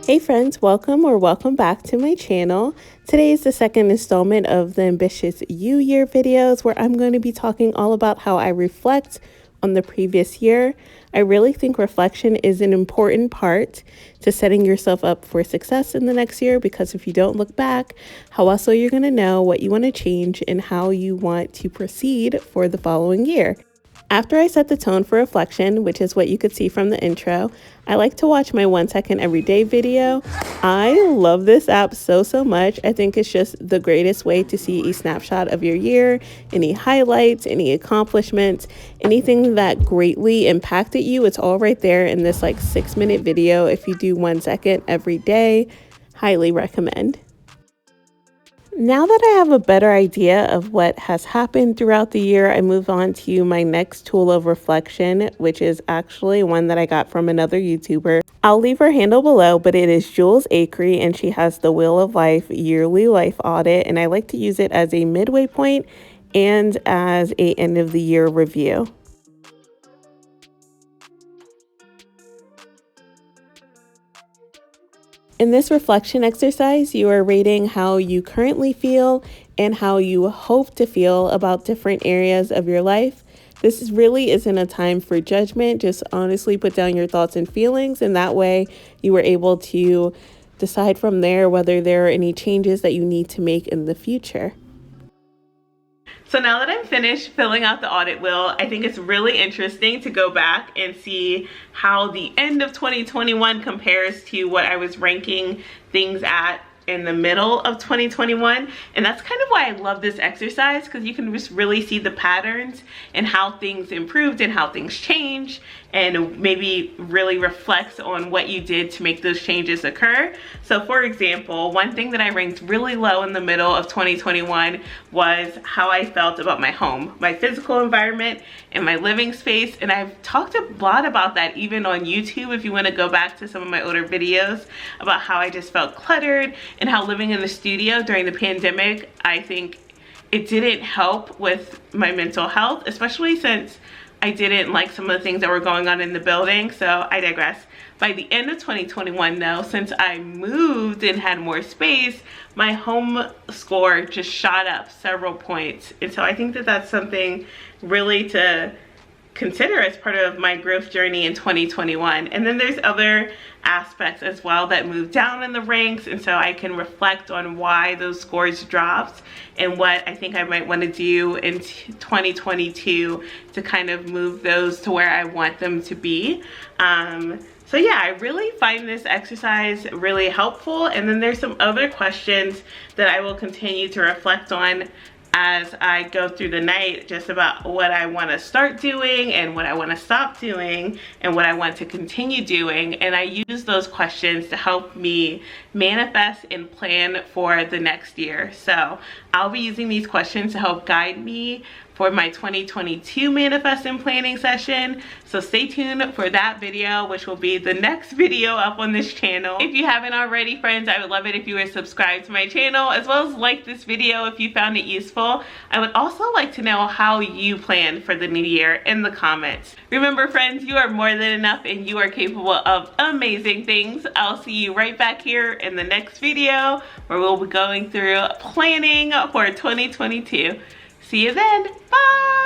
Hey friends, welcome back to my channel. Today is the second installment of the Ambitious You Year videos where I'm going to be talking all about how I reflect on the previous year. I really think reflection is an important part to setting yourself up for success in the next year, because if you don't look back, how else are you going to know what you want to change and how you want to proceed for the following year? After I set the tone for reflection, which is what you could see from the intro, I like to watch my 1 second everyday video. I love this app so much. I think it's just the greatest way to see a snapshot of your year, any highlights, any accomplishments, anything that greatly impacted you. It's all right there in this 6-minute video. If you do 1 second every day, highly recommend. Now that I have a better idea of what has happened throughout the year, I move on to my next tool of reflection, which is actually one that I got from another YouTuber. I'll leave her handle below, but it is Jules Acree, and she has the Wheel of Life yearly life audit, and I like to use it as a midway point and as a end of the year review. In this reflection exercise, you are rating how you currently feel and how you hope to feel about different areas of your life. This really isn't a time for judgment. Just honestly put down your thoughts and feelings, and that way you were able to decide from there whether there are any changes that you need to make in the future. So now that I'm finished filling out the audit wheel, I think it's really interesting to go back and see how the end of 2021 compares to what I was ranking things at in the middle of 2021. And that's kind of why I love this exercise, because you can just really see the patterns and how things improved and how things change, and maybe really reflects on what you did to make those changes occur. So for example, one thing that I ranked really low in the middle of 2021 was how I felt about my home, my physical environment, and my living space. And I've talked a lot about that even on YouTube, if you want to go back to some of my older videos, about how I just felt cluttered and how living in the studio during the pandemic, I think it didn't help with my mental health, especially since I didn't like some of the things that were going on in the building. So I digress. By the end of 2021 though, since I moved and had more space, my home score just shot up several points. And so I think that that's something really to consider as part of my growth journey in 2021. And then there's other aspects as well that move down in the ranks, and so I can reflect on why those scores dropped and what I think I might want to do in 2022 to kind of move those to where I want them to be. So yeah, I really find this exercise really helpful. And then there's some other questions that I will continue to reflect on as I go through the night, just about what I want to start doing and what I want to stop doing and what I want to continue doing. And I use those questions to help me manifest and plan for the next year. So I'll be using these questions to help guide me for my 2022 manifest and planning session. So stay tuned for that video, which will be the next video up on this channel. If you haven't already, friends, I would love it if you would subscribe to my channel, as well as like this video if you found it useful. I would also like to know how you plan for the new year in the comments. Remember, friends, you are more than enough and you are capable of amazing things. I'll see you right back here in the next video where we'll be going through planning for 2022. See you then. Bye.